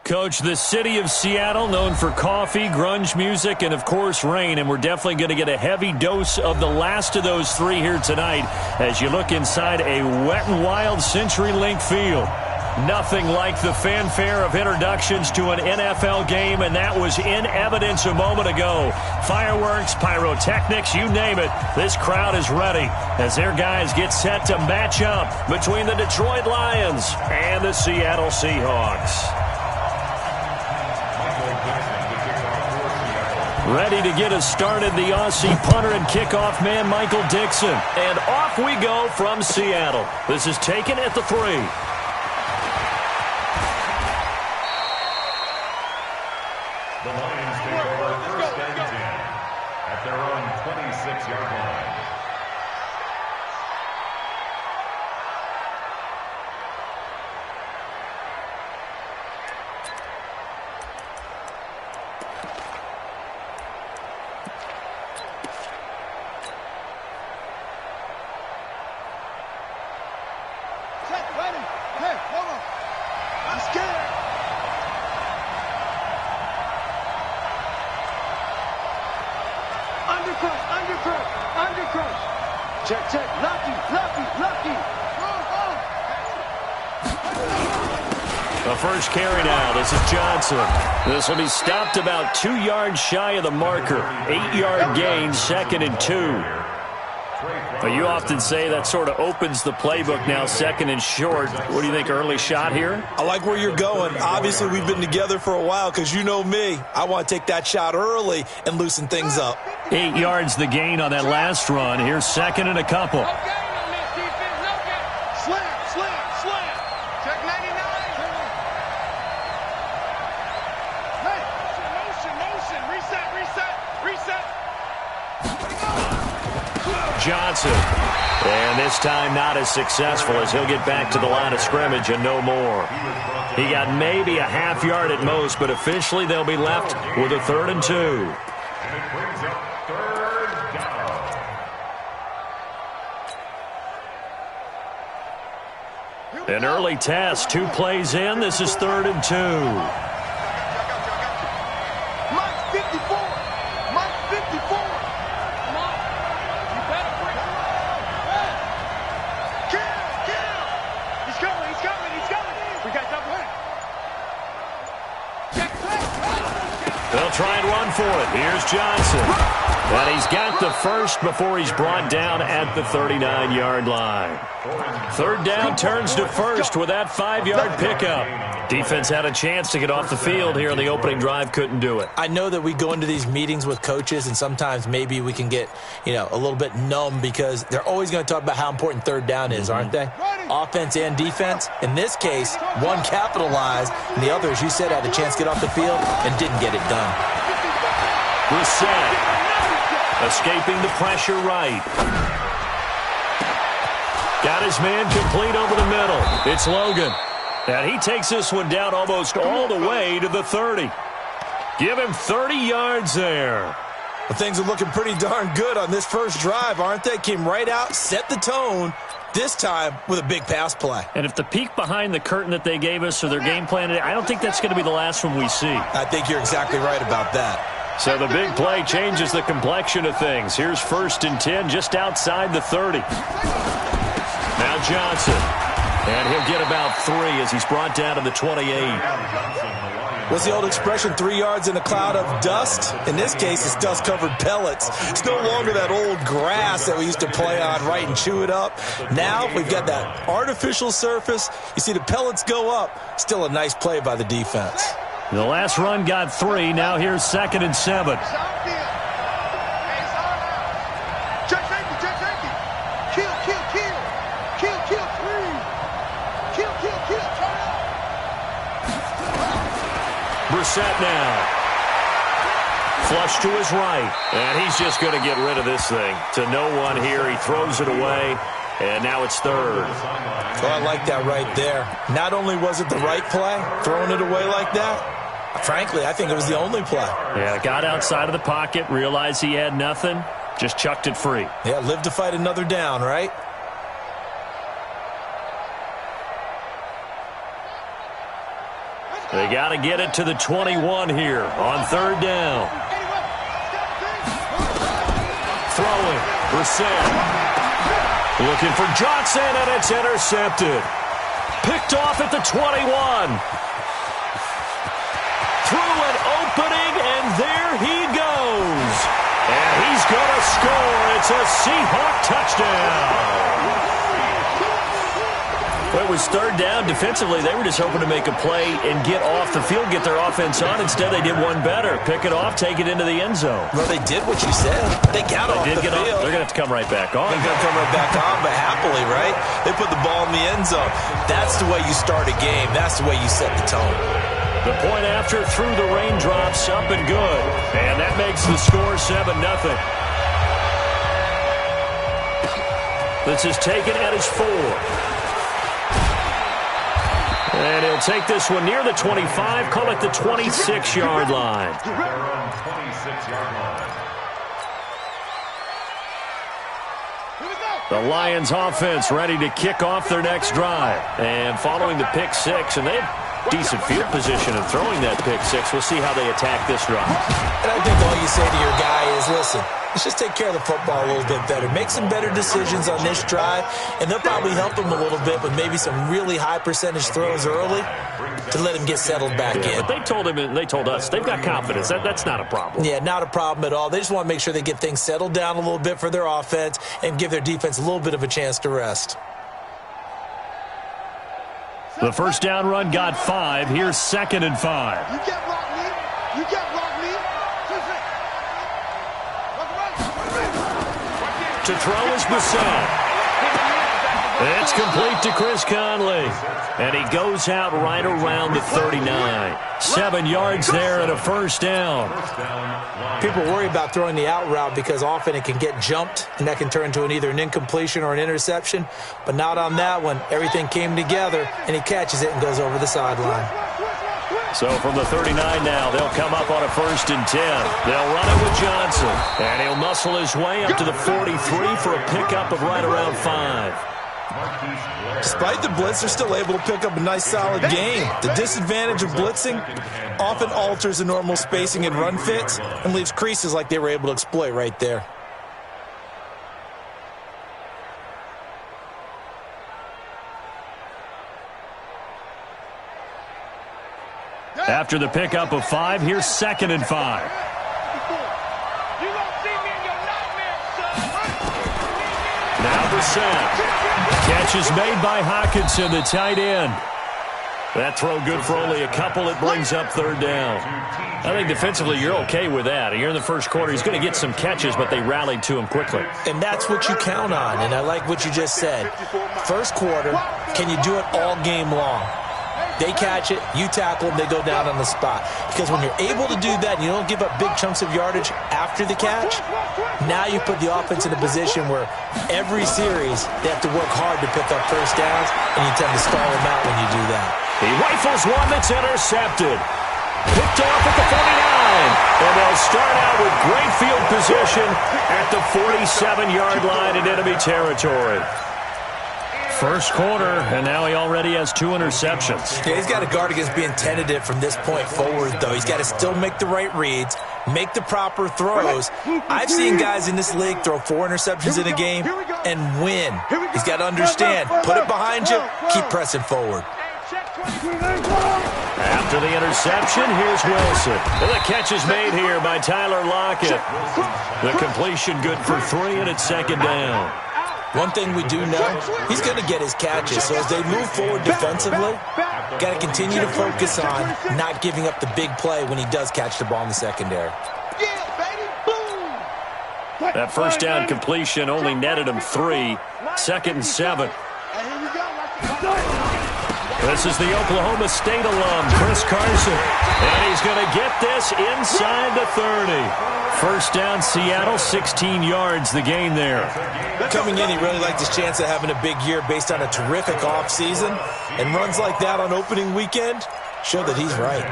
Coach, the city of Seattle, known for coffee, grunge music, and, of course, rain. And we're definitely going to get a heavy dose of the last of those three here tonight as you look inside a Wet n Wild CenturyLink field. Nothing like the fanfare of introductions to an NFL game, and that was in evidence a moment ago. Fireworks, pyrotechnics, you name it. This crowd is ready as their guys get set to match up between the Detroit Lions and the Seattle Seahawks. Ready to get us started, the Aussie punter and kickoff man, Michael Dixon. And off we go from Seattle. This is taken at the 3. The Lions take over first and 10 at their own 26-yard line. Check, lucky. The first carry now. This is Johnson. This will be stopped about 2 yards shy of the marker. 8-yard gain, 2nd and 2. But you often say that sort of opens the playbook now, 2nd and short. What do you think, early shot here? I like where you're going. Obviously, we've been together for a while because you know me. I want to take that shot early and loosen things up. 8 yards the gain on that last run. Here's 2nd and a couple. Slam. Check 99. Hey, motion. Reset. Johnson. And this time not as successful as he'll get back to the line of scrimmage and no more. He got maybe a half yard at most, but officially they'll be left with a 3rd and 2. And it brings up 3rd down. An early test, 2 plays in. This is 3rd and 2. Mike 54. Come on. You better bring it. Kill. He's coming. We got double hit. They'll try and run for it. Here's Johnson. And he's got the first before he's brought down at the 39-yard line. 3rd down turns to 1st with that 5-yard pickup. Defense had a chance to get off the field here on the opening drive, couldn't do it. I know that we go into these meetings with coaches, and sometimes maybe we can get, a little bit numb because they're always going to talk about how important 3rd down is, aren't they? Offense and defense. In this case, one capitalized, and the other, as you said, had a chance to get off the field and didn't get it done. Reset. Escaping the pressure right. Got his man complete over the middle. It's Logan. And he takes this one down almost all the way to the 30. Give him 30 yards there. Well, things are looking pretty darn good on this first drive, aren't they? Came right out, set the tone, this time with a big pass play. And if the peek behind the curtain that they gave us or their game plan, I don't think that's going to be the last one we see. I think you're exactly right about that. So the big play changes the complexion of things. Here's 1st and 10 just outside the 30. Now Johnson. And he'll get about 3 as he's brought down to the 28. What's the old expression, 3 yards in a cloud of dust? In this case, it's dust-covered pellets. It's no longer that old grass that we used to play on, right, and chew it up. Now we've got that artificial surface. You see the pellets go up. Still a nice play by the defense. The last run got 3. Now here's 2nd and 7. Brissett now. Flush to his right. And he's just going to get rid of this thing. To no one here. He throws it away. And now it's 3rd. Oh, I like that right there. Not only was it the right play, throwing it away like that, frankly, I think it was the only play. Yeah, got outside of the pocket, realized he had nothing, just chucked it free. Yeah, live to fight another down, right? They got to get it to the 21 here on third down. Throwing. Brissett. Looking for Johnson, and it's intercepted. Picked off at the 21. Through an opening, and there he goes. And he's going to score. It's a Seahawk touchdown. Well, it was third down. Defensively, they were just hoping to make a play and get off the field, get their offense on. Instead, they did one better. Pick it off, take it into the end zone. Well, they did what you said. They got off the field. They're going to have to come right back on. They're going to come right back on, but happily, right? They put the ball in the end zone. That's the way you start a game. That's the way you set the tone. The point after through the raindrops, up and good. And that makes the score 7-0. This is taken at his 4. And he'll take this one near the 25, call it the 26-yard line. The Lions offense ready to kick off their next drive. And following the pick 6, and they have decent field position in throwing that pick 6. We'll see how they attack this drive. And I think all you say to your guy is, listen, let's just take care of the football a little bit better. Make some better decisions on this drive, and they'll probably help him a little bit with maybe some really high percentage throws early to let him get settled back in. But they told him, and they told us, they've got confidence. That's not a problem. Yeah, not a problem at all. They just want to make sure they get things settled down a little bit for their offense and give their defense a little bit of a chance to rest. The first down run got 5. Here's 2nd and 5. You get rock me. You get rock me. To throw is Brissett. It's complete to Chris Conley. And he goes out right around the 39. 7 yards there and a first down. People worry about throwing the out route because often it can get jumped, and that can turn into either an incompletion or an interception. But not on that one. Everything came together, and he catches it and goes over the sideline. So from the 39 now, they'll come up on a 1st and 10. They'll run it with Johnson. And he'll muscle his way up to the 43 for a pickup of right around 5. Despite the blitz, they're still able to pick up a nice, solid game. The disadvantage of blitzing often alters the normal spacing and run fits and leaves creases like they were able to exploit right there. After the pickup of 5, here's 2nd and 5. You don't see me in your nightmares, son. Now Brissett. Catch is made by Hawkinson, the tight end. That throw good for only a couple. It brings up 3rd down. I think defensively you're okay with that. Here in the first quarter, he's going to get some catches, but they rallied to him quickly. And that's what you count on, and I like what you just said. First quarter, can you do it all game long? They catch it, you tackle them, they go down on the spot. Because when you're able to do that and you don't give up big chunks of yardage after the catch, now you put the offense in a position where every series they have to work hard to pick up first downs, and you tend to stall them out when you do that. He rifles one that's intercepted. Picked off at the 49. And they'll start out with great field position at the 47-yard line in enemy territory. First quarter, and now he already has 2 interceptions. Yeah, he's got to guard against being tentative from this point forward, though. He's got to still make the right reads, make the proper throws. I've seen guys in this league throw 4 interceptions in a game and win. He's got to understand, put it behind you, keep pressing forward. After the interception, here's Wilson. And the catch is made here by Tyler Lockett. The completion good for 3, and it's 2nd down. One thing we do know, he's going to get his catches. So as they move forward defensively, got to continue to focus on not giving up the big play when he does catch the ball in the secondary. That first down completion only netted him 3. 2nd and 7. This is the Oklahoma State alum, Chris Carson. And he's going to get this inside the 30. First down, Seattle, 16 yards, the gain there. Coming in, he really liked his chance of having a big year based on a terrific offseason. And runs like that on opening weekend show that he's right.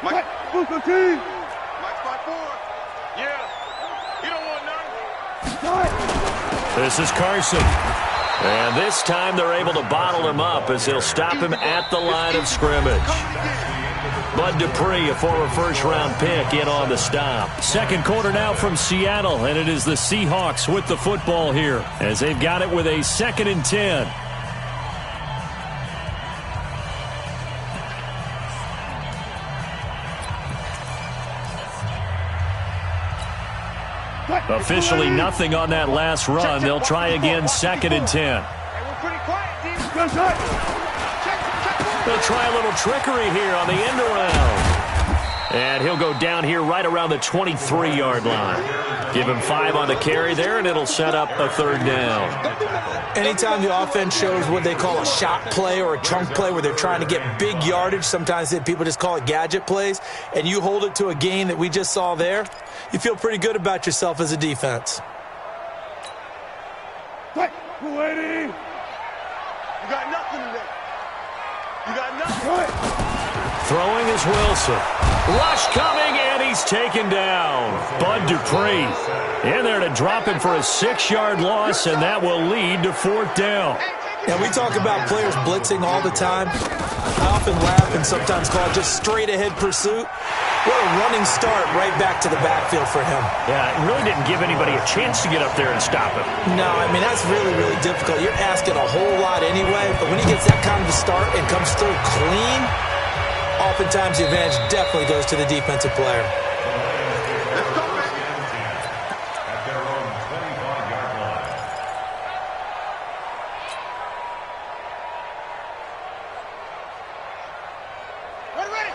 Mike, Mike's my boy. Yeah. You don't want none. This is Carson. And this time they're able to bottle him up as they'll stop him at the line of scrimmage. Bud Dupree, a former first-round pick, in on the stop. Second quarter now from Seattle, and it is the Seahawks with the football here as they've got it with a 2nd and 10. Officially nothing on that last run. They'll try again, 2nd and 10. They'll try a little trickery here on the end around. And he'll go down here right around the 23-yard line. Give him 5 on the carry there, and it'll set up a 3rd down. Anytime the offense shows what they call a shot play or a chunk play where they're trying to get big yardage, sometimes people just call it gadget plays, and you hold it to a gain that we just saw there, you feel pretty good about yourself as a defense. Waiting. You got nothing today. You got nothing. Throwing is Wilson. Rush coming, and he's taken down. Bud Dupree in there to drop him for a 6-yard loss, and that will lead to 4th down. Now, we talk about players blitzing all the time. I often laugh and sometimes call it just straight-ahead pursuit. What a running start right back to the backfield for him. Yeah, it really didn't give anybody a chance to get up there and stop him. No, I mean, that's really, really difficult. You're asking a whole lot anyway, but when he gets that kind of a start and comes through clean, oftentimes the advantage definitely goes to the defensive player. At their own 25-yard line.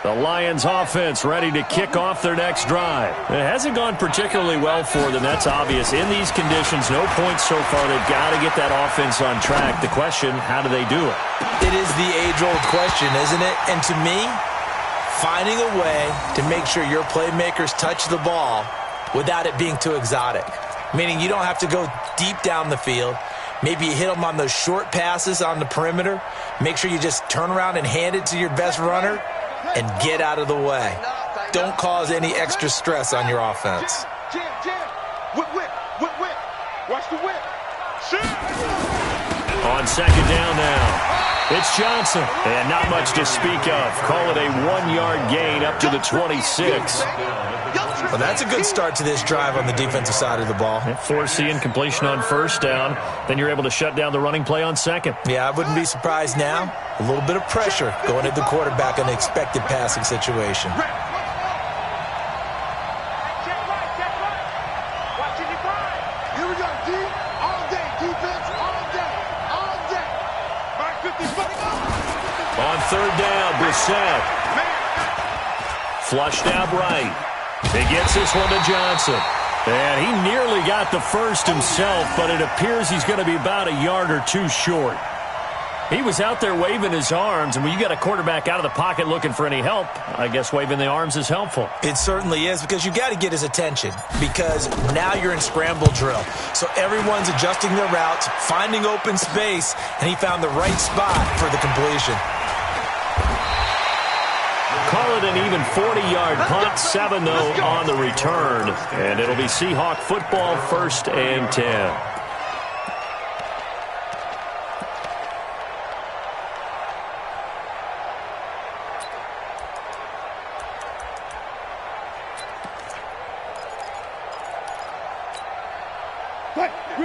The Lions offense ready to kick off their next drive. It hasn't gone particularly well for them. That's obvious. In these conditions, no points so far. They've got to get that offense on track. The question, how do they do it? It is the age-old question, isn't it? And to me, finding a way to make sure your playmakers touch the ball without it being too exotic. Meaning you don't have to go deep down the field. Maybe you hit them on those short passes on the perimeter. Make sure you just turn around and hand it to your best runner and get out of the way. Don't cause any extra stress on your offense. Whip. Watch the whip. On 2nd down now, it's Johnson. And not much to speak of. Call it a 1-yard gain up to the 26. Well, that's a good start to this drive on the defensive side of the ball. Forcing completion on 1st down. Then you're able to shut down the running play on 2nd. Yeah, I wouldn't be surprised now. A little bit of pressure going at the quarterback in an expected passing situation. Here we go, D. All day, defense, all day. Mark 50, On 3rd down, Brissett. Flushed out right. He gets this one to Johnson. And he nearly got the first himself, but it appears he's going to be about a yard or 2 short. He was out there waving his arms, and when you got a quarterback out of the pocket looking for any help, I guess waving the arms is helpful. It certainly is, because you got to get his attention, because now you're in scramble drill. So everyone's adjusting their routes, finding open space, and he found the right spot for the completion. Call it an even 40-yard punt, 7 though on the return. And it'll be Seahawk football, 1st and 10.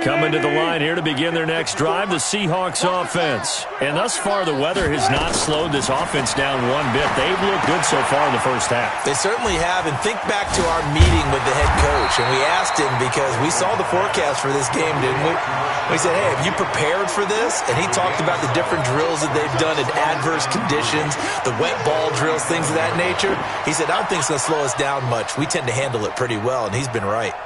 Coming to the line here to begin their next drive, the Seahawks offense. And thus far, the weather has not slowed this offense down one bit. They've looked good so far in the 1st half. They certainly have. And think back to our meeting with the head coach. And we asked him, because we saw the forecast for this game, didn't we? We said, hey, have you prepared for this? And he talked about the different drills that they've done in adverse conditions, the wet ball drills, things of that nature. He said, I don't think it's going to slow us down much. We tend to handle it pretty well, and he's been right.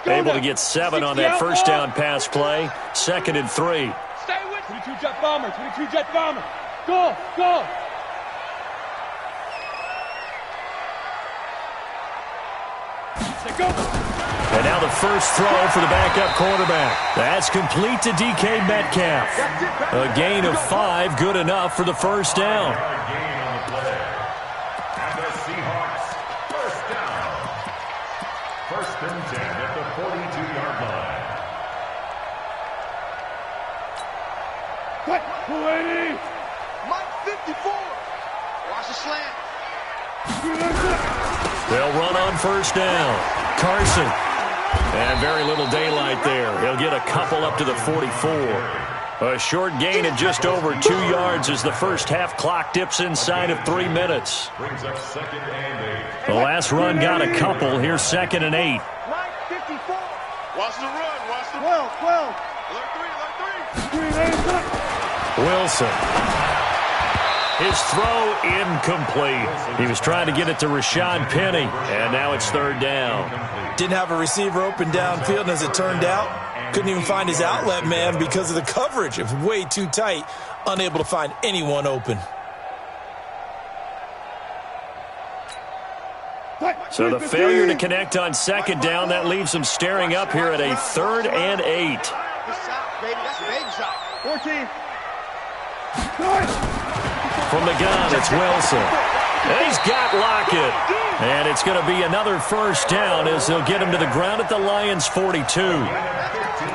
Able to get 7 on that 1st down pass play. 2nd and 3. Stay with 22 jet bomber, 22 jet bomber. Go. Go. And now the first throw for the backup quarterback. That's complete to DK Metcalf. A gain of 5, good enough for the 1st down. Gain on the play. And the First and 10 at the 42-yard line. What? 280. Mike 54. Watch the slant. They'll run on first down. Carson. And very little daylight there. He'll get a couple up to the 44. A short gain of just over 2 yards as the first half clock dips inside of 3 minutes. Brings up 2nd and 8. The last run got a couple. Here's 2nd and 8. Mike 54. Watch the run. Watch the 12. Alert 3. Wilson. His throw incomplete. He was trying to get it to Rashad Penny, and now it's 3rd down. Didn't have a receiver open downfield, and as it turned out, couldn't even find his outlet man because of the coverage. It was way too tight, unable to find anyone open. So the failure to connect on 2nd down, that leaves him staring up here at a 3rd and 8. Good shot, baby. That's a baby shot. 14. From the gun, it's Wilson. And he's got Lockett. And it's going to be another first down as they'll get him to the ground at the Lions' 42.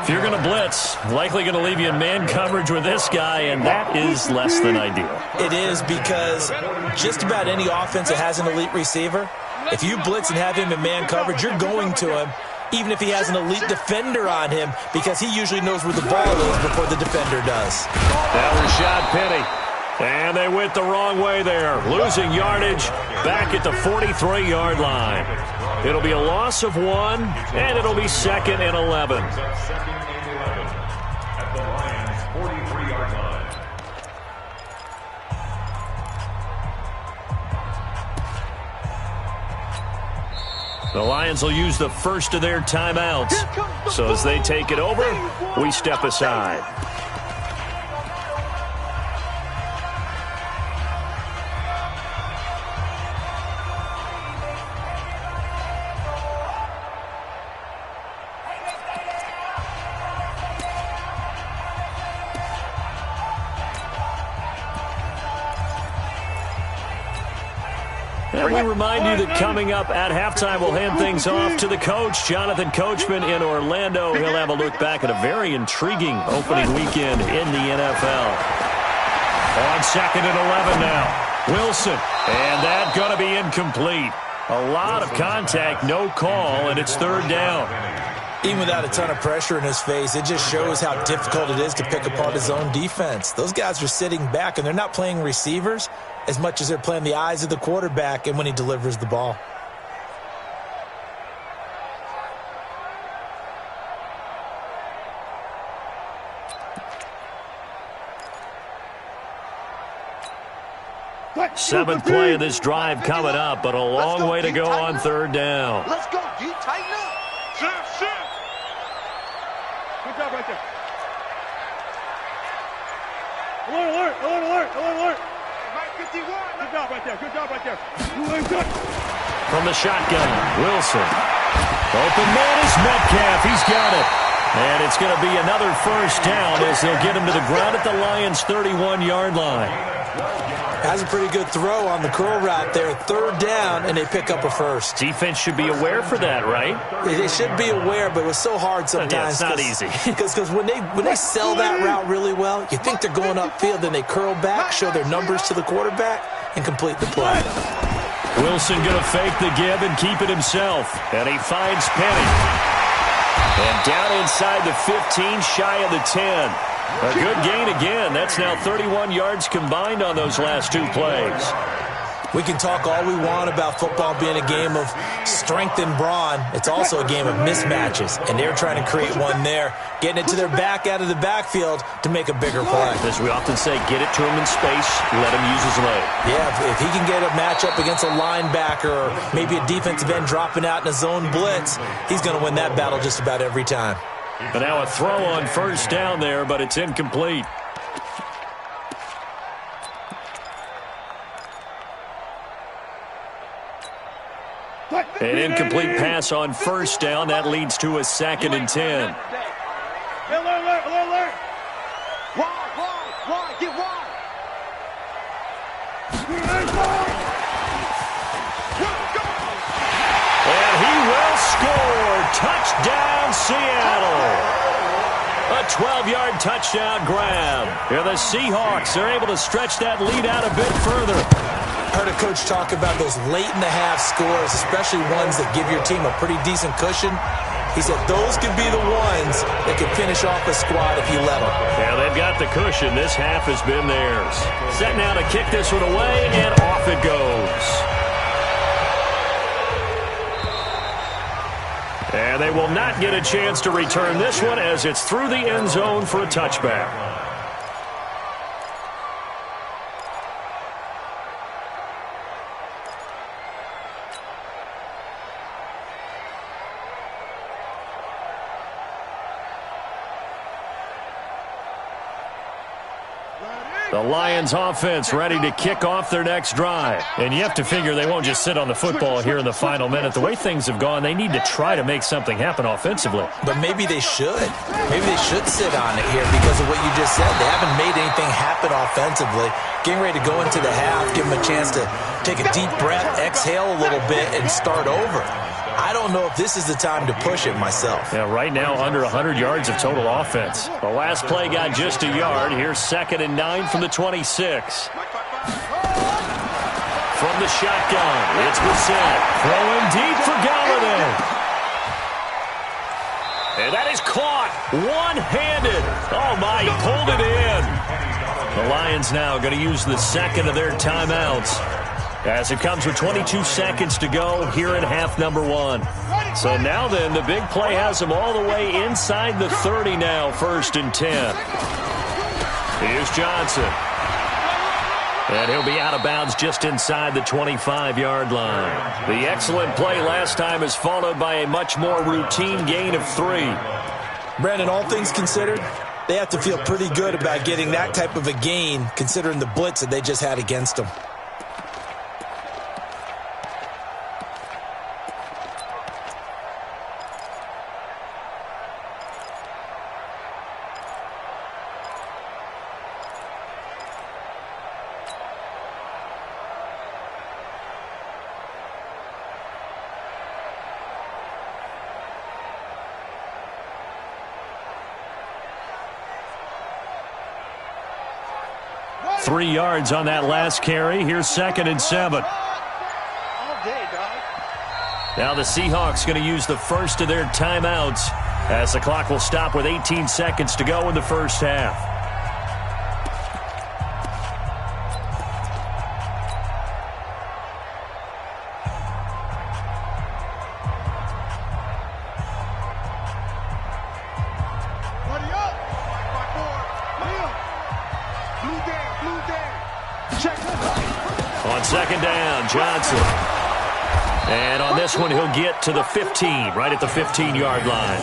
If you're going to blitz, likely going to leave you in man coverage with this guy, and that is less than ideal. It is, because just about any offense that has an elite receiver, if you blitz and have him in man coverage, you're going to him, even if he has an elite defender on him, because he usually knows where the ball is before the defender does. That was Rashad Penny. And they went the wrong way there, losing yardage back at the 43-yard line. It'll be a loss of 1, and it'll be 2nd and 11. Brings up 2nd and 11 at the Lions' 43-yard line. The Lions will use the first of their timeouts. So as they take it over, we step aside. And we remind you that coming up at halftime, we'll hand things off to the coach, Jonathan Coachman in Orlando. He'll have a look back at a very intriguing opening weekend in the NFL. On 2nd and 11 now, Wilson. And that's going to be incomplete. A lot of contact, no call, and it's 3rd down. Even without a ton of pressure in his face, it just shows how difficult it is to pick apart his own defense. Those guys are sitting back, and they're not playing receivers as much as they're playing the eyes of the quarterback and when he delivers the ball. Seventh play of this drive coming up, but a long way to go on 3rd down. Let's go, D. Tighten up. Shift. Good job right there. Alert. Mike 51. Good job right there. From the shotgun, Wilson. Open man is Metcalf. He's got it. And it's going to be another first down as they'll get him to the ground at the Lions' 31-yard line. Has a pretty good throw on the curl route there. 3rd down, and they pick up a first. Defense should be aware for that, right? They should be aware, but it was so hard sometimes. Yeah, it's not easy. Because when they sell that route really well, you think they're going upfield, then they curl back, show their numbers to the quarterback, and complete the play. Wilson going to fake the give and keep it himself. And he finds Penny. And down inside the 15, shy of the 10. A good gain again. That's now 31 yards combined on those last 2 plays. We can talk all we want about football being a game of strength and brawn. It's also a game of mismatches, and they're trying to create one there, getting it to their back out of the backfield to make a bigger play. As we often say, get it to him in space, let him use his leg. Yeah, if he can get a matchup against a linebacker or maybe a defensive end dropping out in a zone blitz, he's going to win that battle just about every time. But now a throw on first down there, but it's incomplete. An incomplete pass on first down. That leads to a 2nd and 10. Alert. Wide. Get wide. And he will score. touchdown, Seattle. A 12-yard touchdown grab. Here the Seahawks are able to stretch that lead out a bit further. Heard a coach talk about those late-in-the-half scores, especially ones that give your team a pretty decent cushion. He said those could be the ones that could finish off a squad if you let them. Yeah, they've got the cushion. This half has been theirs. Set now to kick this one away, and off it goes. And they will not get a chance to return this one as it's through the end zone for a touchback. The Lions offense ready to kick off their next drive. And you have to figure they won't just sit on the football here in the final minute. The way things have gone, they need to try to make something happen offensively. But maybe they should. Maybe they should sit on it here because of what you just said. They haven't made anything happen offensively. Getting ready to go into the half, give them a chance to take a deep breath, exhale a little bit, and start over. I don't know if this is the time to push it myself. Yeah, right now under 100 yards of total offense. The last play got just a yard. Here's 2nd and 9 from the 26. From the shotgun, it's Brissett. Throwing deep for Galladay. And that is caught one-handed. Oh, my, he pulled it in. The Lions now going to use the second of their timeouts as it comes with 22 seconds to go here in half number 1. So now then, the big play has them all the way inside the 30 now, 1st and 10. Here's Johnson. And he'll be out of bounds just inside the 25-yard line. The excellent play last time is followed by a much more routine gain of 3. Brandon, all things considered, they have to feel pretty good about getting that type of a gain considering the blitz that they just had against them. Three yards on that last carry. Here's 2nd and 7. Now the Seahawks going to use the first of their timeouts as the clock will stop with 18 seconds to go in the first half. On 2nd down, Johnson. And on this one, he'll get to the 15, right at the 15-yard line.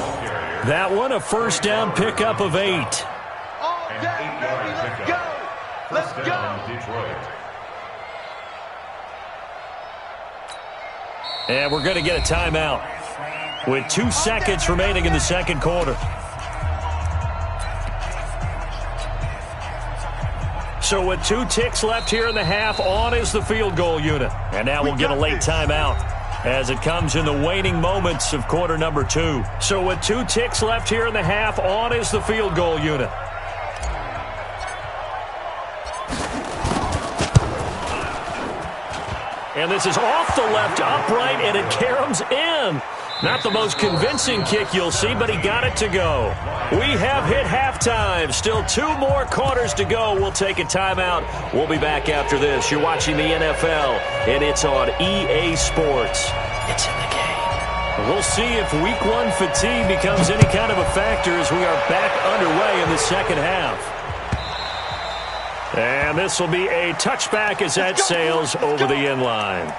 That one, a 1st down pickup of 8. Let's go! Let's go! Detroit. And we're going to get a timeout with 2 seconds remaining in the second quarter. So with 2 ticks left here in the half, on is the field goal unit. And now we'll get a late timeout as it comes in the waning moments of quarter number 2. So with 2 ticks left here in the half, on is the field goal unit. And this is off the left upright, and it caroms in. Not the most convincing kick you'll see, but he got it to go. We have hit halftime. Still 2 more quarters to go. We'll take a timeout. We'll be back after this. You're watching the NFL, and it's on EA Sports. It's in the game. We'll see if Week 1 fatigue becomes any kind of a factor as we are back underway in the second half. And this will be a touchback as that sails over the end line.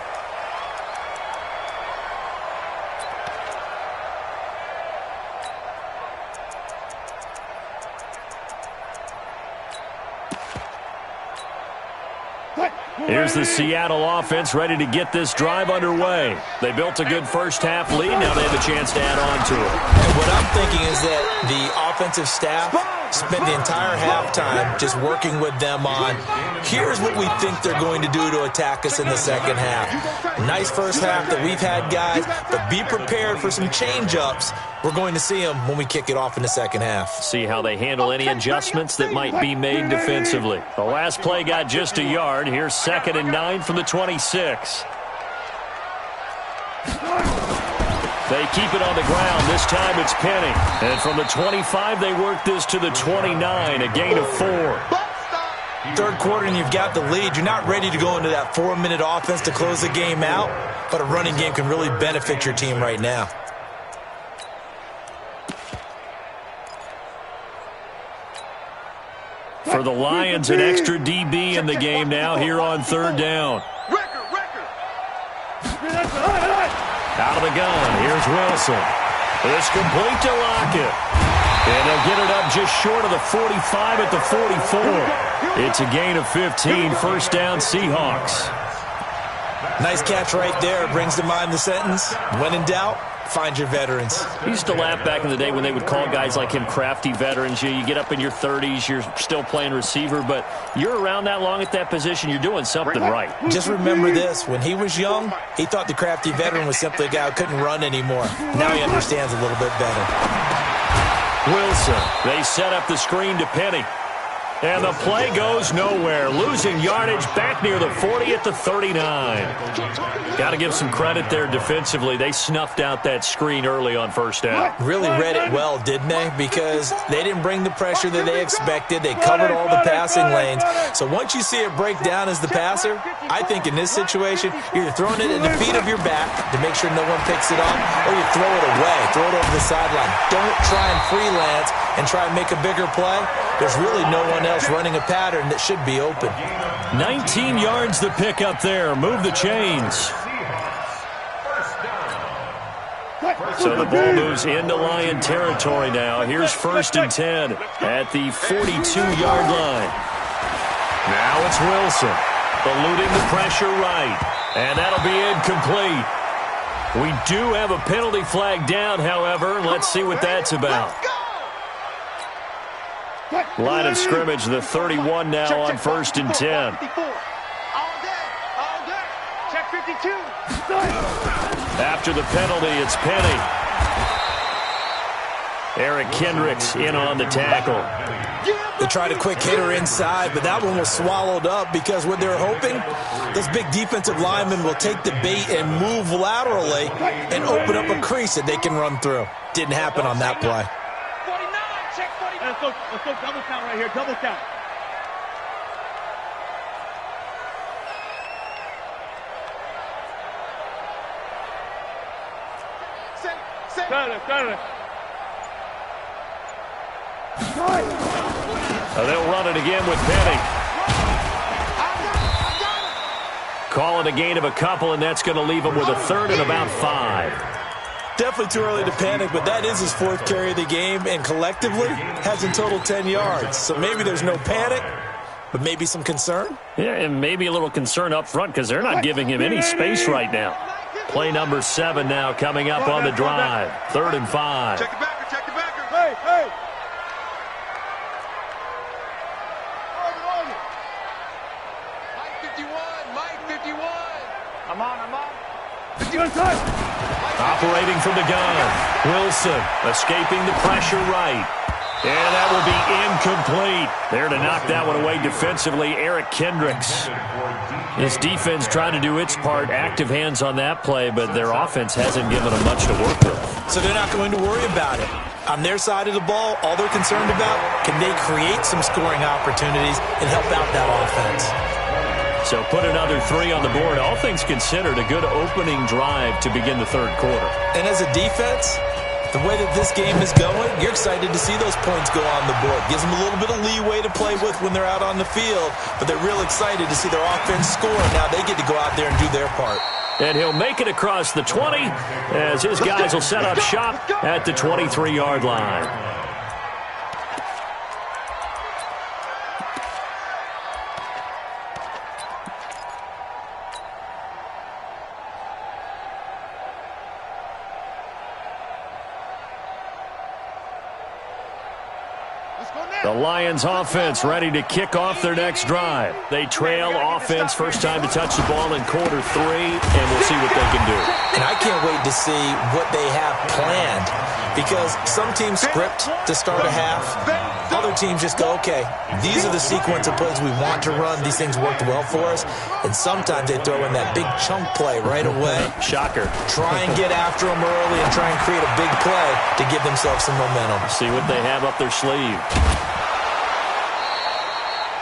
Here's the Seattle offense ready to get this drive underway. They built a good first half lead. Now they have a chance to add on to it. And what I'm thinking is that the offensive staff spent the entire halftime just working with them on, here's what we think they're going to do to attack us in the second half. Nice first half that we've had, guys, but be prepared for some change-ups. We're going to see them when we kick it off in the second half. See how they handle any adjustments that might be made defensively. The last play got just a yard. Here's 2nd and 9 from the 26. They keep it on the ground. This time it's Penny. And from the 25, they work this to the 29, a gain of 4. Third quarter and you've got the lead. You're not ready to go into that 4-minute offense to close the game out, but a running game can really benefit your team right now. For the Lions, an extra DB in the game now here on 3rd down. Out of the gun, here's Wilson. It's complete to Lockett. And they'll get it up just short of the 45 at the 44. It's a gain of 15, 1st down Seahawks. Nice catch right there. Brings to mind the sentence, when in doubt, find your veterans. I used to laugh back in the day when they would call guys like him crafty veterans. You get up in your 30s, you're still playing receiver, but you're around that long at that position, you're doing something right. Just remember this. When he was young, he thought the crafty veteran was simply a guy who couldn't run anymore. Now he understands a little bit better. Wilson, they set up the screen to Penny. And the play goes nowhere. Losing yardage back near the 40 at the 39. Got to give some credit there defensively. They snuffed out that screen early on 1st down. Really read it well, didn't they? Because they didn't bring the pressure that they expected. They covered all the passing lanes. So once you see it break down as the passer, I think in this situation, you're throwing it at the feet of your back to make sure no one picks it up, or you throw it away, throw it over the sideline. Don't try and freelance and try and make a bigger play. There's really no one else running a pattern that should be open. 19 yards the pick up there. Move the chains. So the ball moves into Lion territory now. Here's 1st and 10 at the 42-yard line. Now it's Wilson. Eluding the pressure right. And that'll be incomplete. We do have a penalty flag down, however. Let's see what that's about. Line of scrimmage, the 31 now on 1st and 10. Check 52. After the penalty, it's Penny. Eric Kendricks in on the tackle. They tried a quick hitter inside, but that one was swallowed up because what they're hoping, those big defensive linemen will take the bait and move laterally and open up a crease that they can run through. Didn't happen on that play. Let's go double count right here, double count. They'll run it again with Penny. Call it a gain of a couple, and that's going to leave him with a 3rd and about 5. Definitely too early to panic, but that is his 4th carry of the game, and collectively has in total 10 yards. So maybe there's no panic, but maybe some concern. Yeah, and maybe a little concern up front because they're not giving him any space right now. Play number 7 now coming up on the drive. 3rd and 5. Check the backer, check the backer. Hey! Mike 51. I'm on. 51 time. Operating from the gun. Wilson escaping the pressure right. And that will be incomplete. There to knock that one away defensively, Eric Kendricks. His defense trying to do its part, active hands on that play, but their offense hasn't given them much to work with. So they're not going to worry about it. On their side of the ball, all they're concerned about, can they create some scoring opportunities and help out that offense? So put another 3 on the board. All things considered, a good opening drive to begin the 3rd quarter. And as a defense, the way that this game is going, you're excited to see those points go on the board. Gives them a little bit of leeway to play with when they're out on the field, but they're real excited to see their offense score. Now they get to go out there and do their part. And he'll make it across the 20 as his guys will set up shop at the 23-yard line. The Lions offense ready to kick off their next drive. They trail offense, first time to touch the ball in quarter 3, and we'll see what they can do. And I can't wait to see what they have planned, because some teams script to start a half. Other teams just go, okay, these are the sequence of plays we want to run. These things worked well for us. And sometimes they throw in that big chunk play right away. Shocker. Try and get after them early and try and create a big play to give themselves some momentum. See what they have up their sleeve.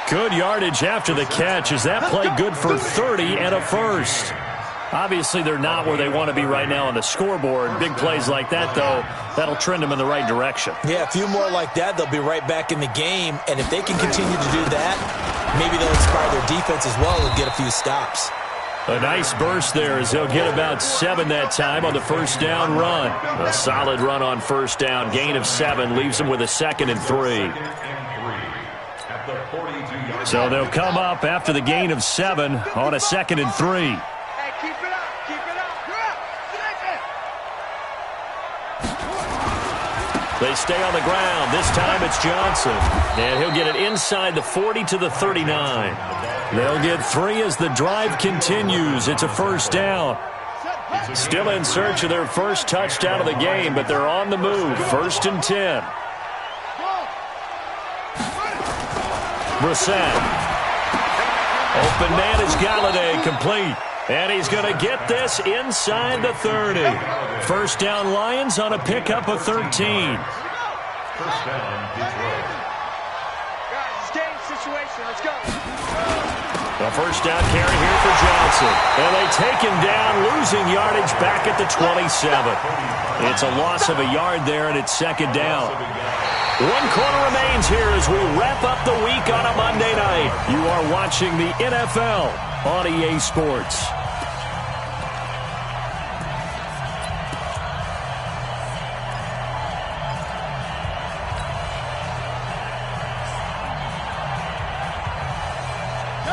Good yardage after the catch. Is that play good for 30 and a first? Obviously, they're not where they want to be right now on the scoreboard. Big plays like that, though, that'll trend them in the right direction. Yeah, a few more like that, they'll be right back in the game. And if they can continue to do that, maybe they'll inspire their defense as well and get a few stops. A nice burst there as they'll get about 7 that time on the first down run. A solid run on first down. Gain of 7 leaves them with a 2nd and 3. So they'll come up after the gain of 7 on a 2nd and 3. They stay on the ground. This time it's Johnson. And he'll get it inside the 40 to the 39. They'll get 3 as the drive continues. It's a first down. Still in search of their first touchdown of the game, but they're on the move. 1st and 10. Brissett. Open man is Galladay, complete. And he's going to get this inside the 30. First down Lions on a pickup of 13. First down, Detroit. Guys, it's game situation. Let's go. A first down carry here for Johnson. And they take him down, losing yardage back at the 27. It's a loss of a yard there, and it's 2nd down. 1 quarter remains here as we wrap up the week on a Monday night. You are watching the NFL on EA Sports.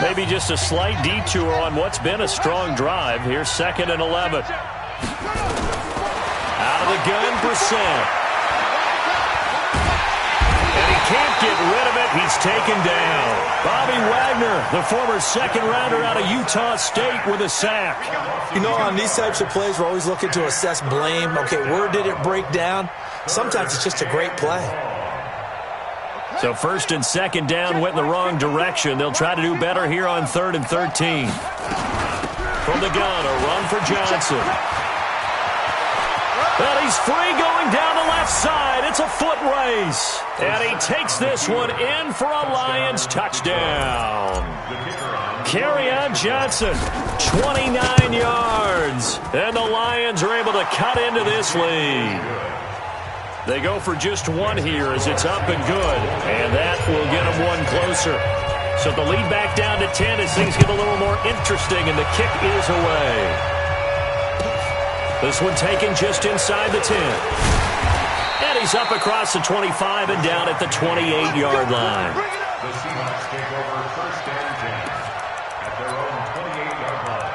Maybe just a slight detour on what's been a strong drive. Here's 2nd and 11. Out of the gun, Brissett. And he can't get rid of it. He's taken down. Bobby Wagner, the former 2nd rounder out of Utah State, with a sack. You know, on these types of plays, we're always looking to assess blame. Okay, where did it break down? Sometimes it's just a great play. So 1st and 2nd down went in the wrong direction. They'll try to do better here on 3rd and 13. From the gun, a run for Johnson. Well, he's free going down the left side. It's a foot race. And he takes this one in for a Lions touchdown. Kerryon Johnson, 29 yards. And the Lions are able to cut into this lead. They go for just 1 here as it's up and good. And that will get them 1 closer. So the lead back down to 10 as things get a little more interesting, and the kick is away. This one taken just inside the 10. And he's up across the 25 and down at the 28-yard line. The Seahawks take over 1st and 10 at their own 28-yard line.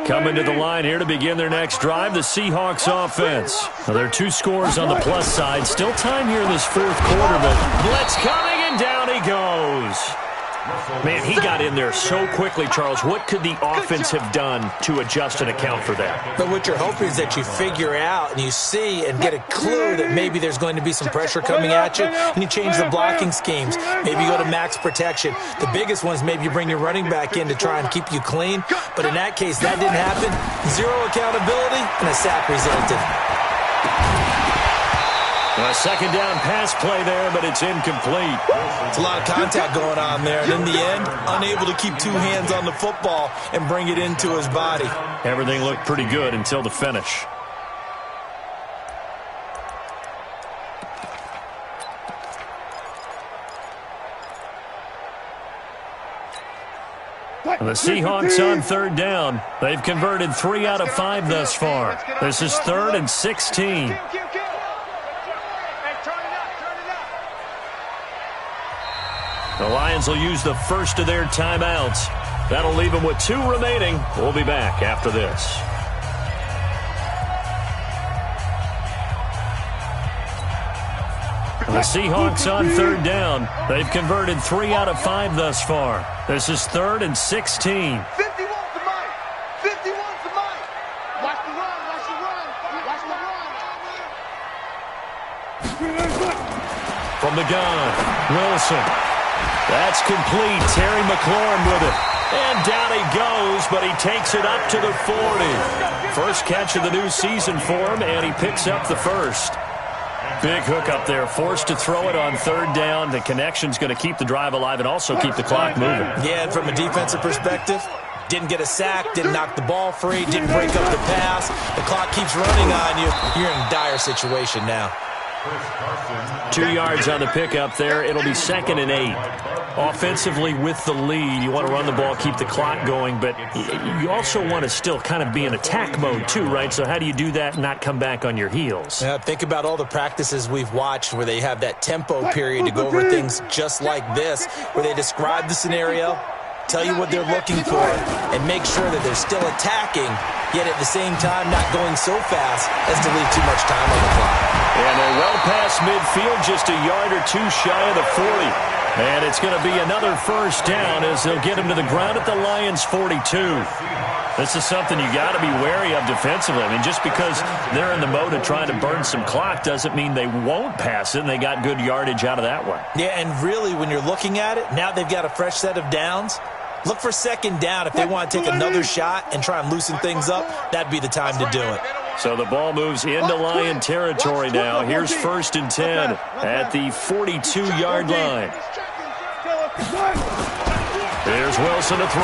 Coming to the line here to begin their next drive, the Seahawks offense. Now, there are 2 scores on the plus side. Still time here in this 4th quarter, but blitz coming, and down he goes. Man, he got in there so quickly, Charles. What could the offense have done to adjust and account for that? But what you're hoping is that you figure out and you see and get a clue that maybe there's going to be some pressure coming at you, and you change the blocking schemes. Maybe you go to max protection. The biggest one is maybe you bring your running back in to try and keep you clean. But in that case, that didn't happen. 0 accountability, and a sack resulted. A 2nd down pass play there, but it's incomplete. It's a lot of contact going on there, and in the end, unable to keep 2 hands on the football and bring it into his body. Everything looked pretty good until the finish. The Seahawks on 3rd down. They've converted 3 out of 5 thus far. This is 3rd and 16. The Lions will use the first of their timeouts. That'll leave them with 2 remaining. We'll be back after this. The Seahawks on 3rd down. They've converted 3 out of 5 thus far. This is 3rd and 16. 51 for Mike. 51 for Mike. Watch the run. Watch the run. Watch the run. From the gun, Wilson. That's complete. Terry McLaurin with it. And down he goes, but he takes it up to the 40. First catch of the new season for him, and he picks up the first. Big hook up there, forced to throw it on 3rd down. The connection's going to keep the drive alive and also keep the clock moving. Yeah, and from a defensive perspective, didn't get a sack, didn't knock the ball free, didn't break up the pass. The clock keeps running on you. You're in a dire situation now. 2 yards on the pickup there. It'll be 2nd and 8. Offensively with the lead, you want to run the ball, keep the clock going, but you also want to still kind of be in attack mode too, right? So how do you do that and not come back on your heels? Yeah, think about all the practices we've watched where they have that tempo period to go over things just like this, where they describe the scenario, tell you what they're looking for, and make sure that they're still attacking, yet at the same time not going so fast as to leave too much time on the clock. And they're well past midfield, just a yard or 2 shy of the 40. And it's going to be another first down as they'll get him to the ground at the Lions' 42. This is something you got to be wary of defensively. I mean, just because they're in the mode of trying to burn some clock doesn't mean they won't pass it, and they got good yardage out of that one. Yeah, and really, when you're looking at it, now they've got a fresh set of downs. Look for 2nd down. If they want to take another shot and try and loosen things up, that'd be the time to do it. So the ball moves into Lion territory now. Here's 1st and 10 at the 42-yard line. Here's Wilson to throw.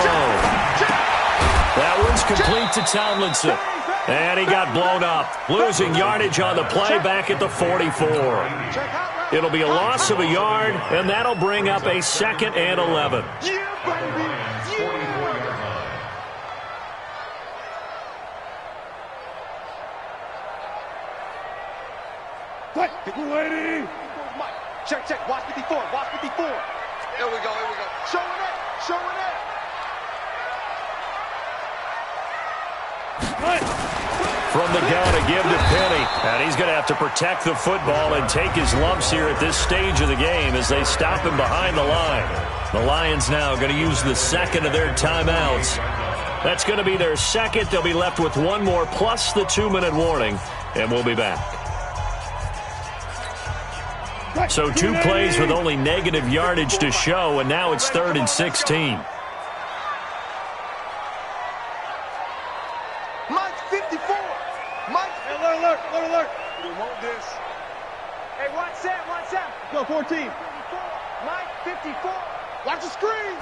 That one's complete to Tomlinson. And he got blown up. Losing yardage on the play back at the 44. It'll be a loss of a yard, and that'll bring up a 2nd and 11. Check, check. Watch 54. Watch 54. Here we go. Here we go. Showing it. Showing it. From the gun to give to Penny. And he's going to have to protect the football and take his lumps here at this stage of the game as they stop him behind the line. The Lions now going to use the 2nd of their timeouts. That's going to be their 2nd. They'll be left with 1 more plus the 2-minute warning. And we'll be back. So 2 plays with only negative yardage to show, and now it's 3rd and 16. Mike 54. Mike. Alert, alert, alert. We want this. Hey, watch Sam, watch Sam. Go 14. Mike 54. Watch the screen.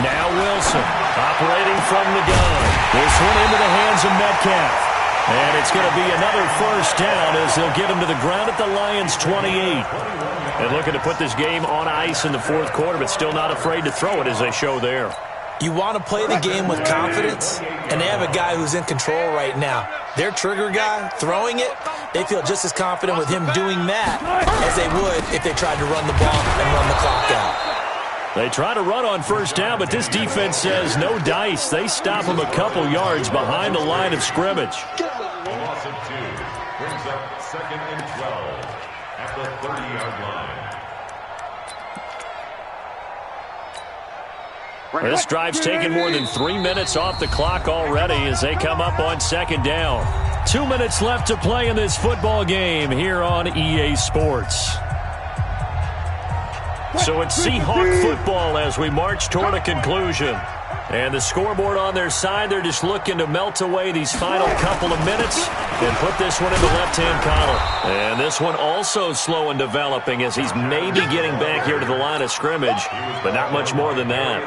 Now Wilson operating from the gun. This one into the hands of Metcalf. And it's going to be another first down as they'll get him to the ground at the Lions' 28. And looking to put this game on ice in the 4th quarter, but still not afraid to throw it as they show there. You want to play the game with confidence, and they have a guy who's in control right now. Their trigger guy, throwing it, they feel just as confident with him doing that as they would if they tried to run the ball and run the clock out. They try to run on first down, but this defense says no dice. They stop him a couple yards behind the line of scrimmage. A loss of 2 brings up 2nd and 12 at the 30-yard line. This drive's taken more than 3 minutes off the clock already as they come up on 2nd down. 2 minutes left to play in this football game here on EA Sports. So it's Seahawk football as we march toward a conclusion. And the scoreboard on their side, they're just looking to melt away these final couple of minutes and put this one in the left-hand column. And this one also slow in developing as he's maybe getting back here to the line of scrimmage, but not much more than that.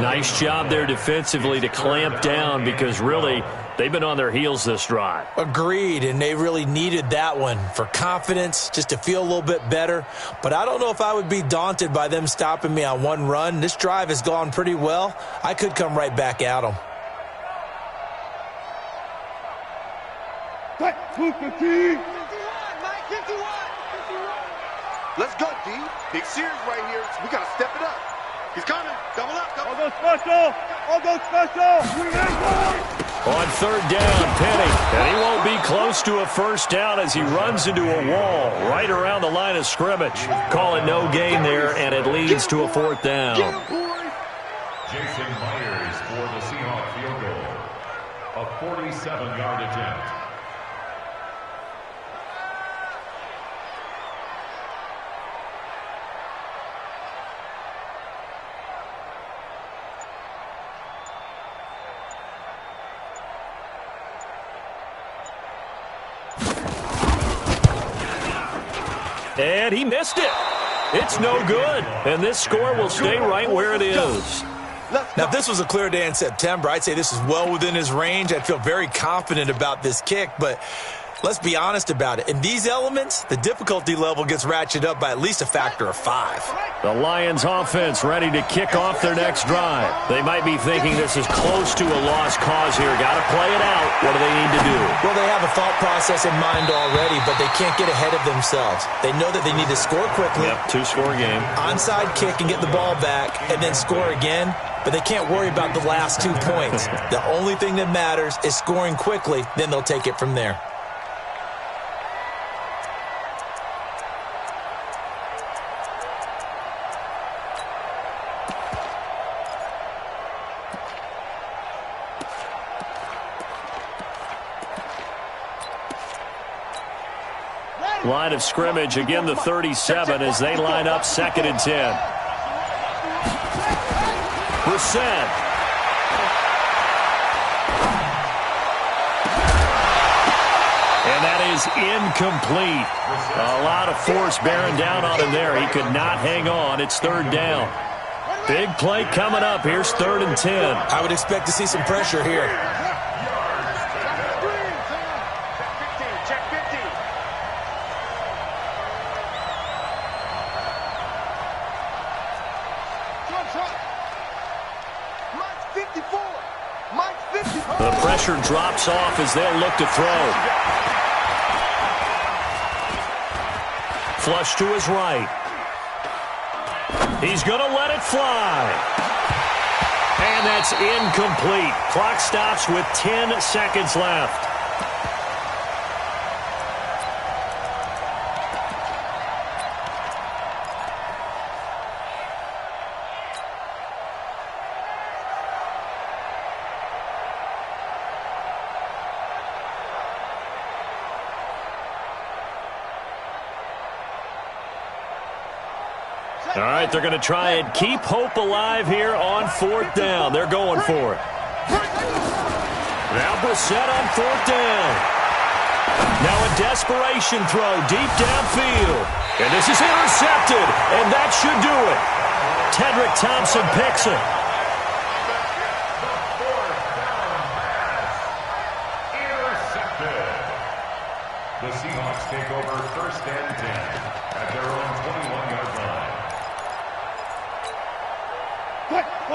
Nice job there defensively to clamp down because really they've been on their heels this drive. Agreed, and they really needed that one for confidence, just to feel a little bit better. But I don't know if I would be daunted by them stopping me on one run. This drive has gone pretty well. I could come right back at them. Let's go, D. Big series right here. We got to step it up. He's coming. Double up. All go special. All go special. On third down, Penny. And he won't be close to a first down as he runs into a wall right around the line of scrimmage. Calling no gain there, and it leads to a fourth down. Jason Myers for the Seahawks field goal. A 47-yard attempt. And he missed it. It's no good. And this score will stay right where it is. Now, if this was a clear day in September, I'd say this is well within his range. I'd feel very confident about this kick, but let's be honest about it. In these elements, the difficulty level gets ratcheted up by at least a factor of 5. The Lions offense ready to kick off their next drive. They might be thinking this is close to a lost cause here. Got to play it out. What do they need to do? Well, they have a thought process in mind already, but they can't get ahead of themselves. They know that they need to score quickly. Yep, two-score game. Onside kick and get the ball back and then score again. But they can't worry about the last 2 points. The only thing that matters is scoring quickly. Then they'll take it from there. Line of scrimmage, again the 37 as they line up 2nd and 10. Brissett. And that is incomplete. A lot of force bearing down on him there. He could not hang on. It's 3rd down. Big play coming up. Here's 3rd and 10. I would expect to see some pressure here. The pressure drops off as they'll look to throw. Flush to his right. He's going to let it fly. And that's incomplete. Clock stops with 10 seconds left. All right, they're going to try and keep hope alive here on 4th down. They're going for it. Now Brissett on 4th down. Now a desperation throw deep downfield. And this is intercepted, and that should do it. Tedrick Thompson picks it. Intercepted. The Seahawks take over 1st and 10 at their own 21-yard line.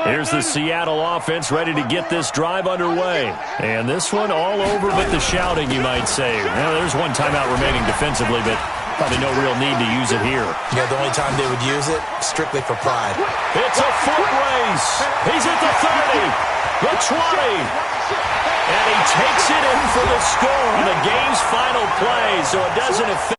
Here's the Seattle offense ready to get this drive underway. And this one all over but the shouting, you might say. Now, there's one timeout remaining defensively, but probably no real need to use it here. Yeah, the only time they would use it, strictly for pride. It's a foot race. He's at the 30, the 20. And he takes it in for the score on the game's final play, so it doesn't affect